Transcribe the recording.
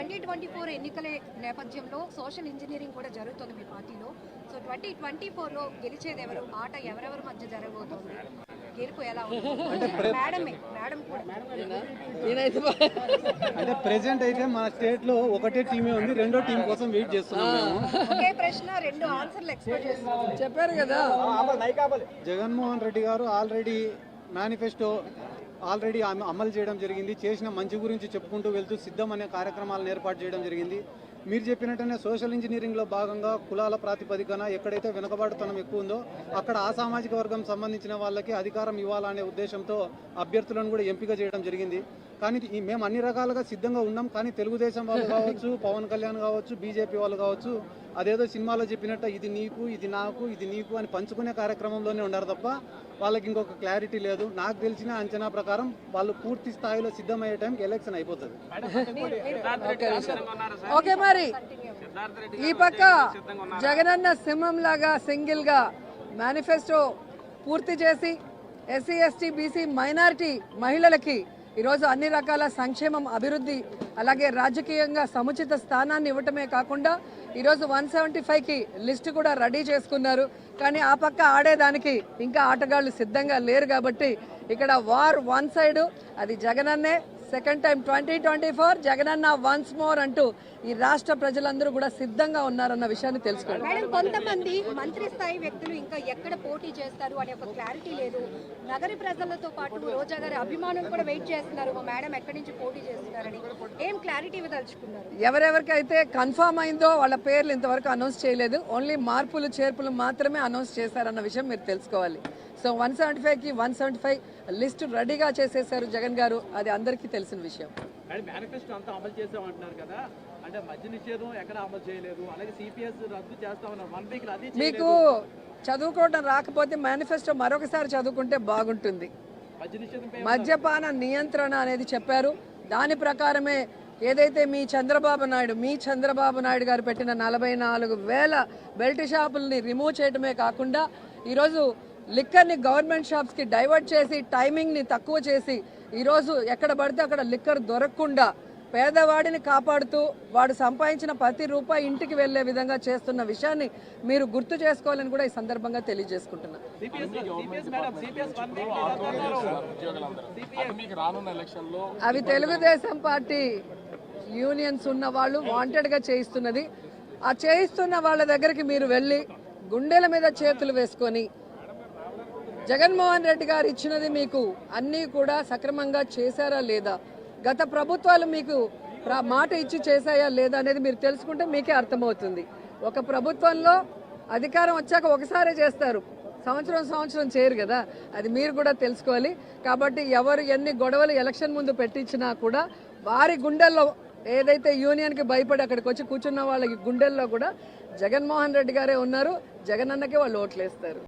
2024 ఎన్నికల నేపథ్యంలో social engineering కూడా జరుగుతుంది మీ పార్టీలో. సో 2024లో గెలిచేది ఎవరు, ఆట ఎవరెవరి మధ్య జరగబోతోంది, గెలుపు ఎలా ఉంటుంది? మేడం కూడా అంటే ప్రెసెంట్ అయితే మన స్టేట్ లో ఒకటే టీమే ఉంది, రెండో టీం కోసం వెయిట్ చేస్తున్నాం. ఒకే ప్రశ్న రెండు ఆన్సర్లు ఎక్స్పెక్ట్ చేస్తున్నాం. చెప్పారు కదా, జగన్మోహన్ రెడ్డి గారు ఆల్రెడీ మేనిఫెస్టో అమలు చేయడం జరిగింది. చేసిన మంచి గురించి చెప్పుకుంటూ వెళ్తూ సిద్ధం అనే కార్యక్రమాలను ఏర్పాటు చేయడం జరిగింది. మీరు చెప్పినట్టునే సోషల్ ఇంజనీరింగ్లో భాగంగా కులాల ప్రాతిపదికన ఎక్కడైతే వెనుకబాటుతనం ఎక్కువ ఉందో అక్కడ ఆ సామాజిక వర్గం సంబంధించిన వాళ్ళకి అధికారం ఇవ్వాలనే ఉద్దేశంతో అభ్యర్థులను కూడా ఎంపిక చేయడం జరిగింది. కానీ మేము అన్ని రకాలుగా సిద్ధంగా ఉన్నాం. కానీ తెలుగుదేశం వాళ్ళు కావచ్చు, పవన్ కళ్యాణ్ కావచ్చు, బీజేపీ వాళ్ళు కావచ్చు, అదేదో సినిమాలో చెప్పినట్టు ఇది నీకు, ఇది నాకు, ఇది నీకు అని పంచుకునే కార్యక్రమంలోనే ఉన్నారు తప్ప వాళ్ళకి ఇంకొక క్లారిటీ లేదు. నాకు తెలిసిన అంచనా ప్రకారం వాళ్ళు పూర్తి స్థాయిలో సిద్ధమయ్యే టైంకి ఎలక్షన్ అయిపోతుంది. ఓకే. మరి ఈ పక్క జగనన్న సింహం లాగా సింగిల్ గా మేనిఫెస్టో పూర్తి చేసి ఎస్సీ ఎస్టీ బీసీ మైనారిటీ మహిళలకి ఈరోజు అన్ని రకాల సంక్షేమం, అభివృద్ధి, అలాగే రాజకీయంగా సముచిత స్థానాన్ని ఇవ్వటమే కాకుండా ఈరోజు 175కి లిస్టు కూడా రెడీ చేసుకున్నారు. కానీ ఆ పక్క ఆడేదానికి ఇంకా ఆటగాళ్లు సిద్ధంగా లేరు. కాబట్టి ఇక్కడ వార్ వన్ సైడ్, అది జగనన్నే. Second time 2024 Jagananna once more అంటూ ఈ రాష్ట్ర ప్రజలందరూ కూడా సిద్ధంగా ఉన్నారన్న విషయాన్ని తెలుసుకోండి. మేడం, కొంతమంది మంత్రి స్థాయి వ్యక్తులు ఇంకా ఎక్కడ పోటీ చేస్తారు అనే ఒక క్లారిటీ లేదు. నగరి ప్రజలతో పాటు రోజా గారి అభిమానులు కూడా వెయిట్ చేస్తున్నారు, మేడం ఎక్కడి నుంచి పోటీ చేస్తున్నారని. ఏం క్లారిటీ ఇవ్వదలుచుకున్నారు? ఎవరెవరికైతే కన్ఫర్మ్ అయిందో వాళ్ళ పేర్లు ఇంతవరకు అనౌన్స్ చేయలేదు. ఓన్లీ మార్పులు చేర్పులు మాత్రమే అనౌన్స్ చేశారన్న విషయం మీరు తెలుసుకోవాలి. సో 175కి 175 లిస్టు రెడీగా చేసేసారు జగన్ గారు, అది అందరికీ తెలిసిన విషయం. మేనిఫెస్టో అంతా అమలు చేసామంటున్నారు కదా, అంటే మద్య నిషేధం ఎక్కడ అమలు చేయలేదు, అలాగే సిపిఎస్ రద్దు చేస్తామన్నారు. 1 వీక్ అది మీకు చదువుకోవడం రాకపోతే మేనిఫెస్టో మరొకసారి చదువుకుంటే బాగుంటుంది. మద్యపాన నియంత్రణ అనేది చెప్పారు. దాని ప్రకారమే ఏదైతే మీ చంద్రబాబు నాయుడు గారు పెట్టిన 44,000 బెల్ట్ షాపుల్ని రిమూవ్ చేయడమే కాకుండా ఈరోజు లిక్కర్ని గవర్నమెంట్ షాప్స్కి డైవర్ట్ చేసి టైమింగ్ని తక్కువ చేసి ఈరోజు ఎక్కడ పడితే అక్కడ లిక్కర్ దొరకకుండా పేదవాడిని కాపాడుతూ వాడు సంపాదించిన ప్రతి రూపాయి ఇంటికి వెళ్లే విధంగా చేస్తున్న విషయాన్ని మీరు గుర్తు చేసుకోవాలని కూడా ఈ సందర్భంగా తెలియజేసుకుంటున్నాను. అవి తెలుగుదేశం పార్టీ యూనియన్స్ ఉన్న వాళ్ళు వాంటెడ్గా చేయిస్తున్నది. ఆ చేయిస్తున్న వాళ్ళ దగ్గరికి మీరు వెళ్ళి గుండెల మీద చేతులు వేసుకొని జగన్మోహన్ రెడ్డి గారు ఇచ్చినది మీకు అన్నీ కూడా సక్రమంగా చేశారా లేదా, గత ప్రభుత్వాలు మీకు మాట ఇచ్చి చేశాయా లేదా అనేది మీరు తెలుసుకుంటే మీకే అర్థమవుతుంది. ఒక ప్రభుత్వంలో అధికారం వచ్చాక ఒకసారి చేస్తారు, సంవత్సరం చేయరు కదా, అది మీరు కూడా తెలుసుకోవాలి. కాబట్టి ఎవరు ఎన్ని గొడవలు ఎలక్షన్ ముందు పెట్టించినా కూడా వారి గుండెల్లో ఏదైతే యూనియన్కి భయపడి అక్కడికి వచ్చి కూర్చున్న వాళ్ళకి గుండెల్లో కూడా జగన్మోహన్ రెడ్డి గారే ఉన్నారు, జగనన్నకే వాళ్ళు ఓట్లేస్తారు.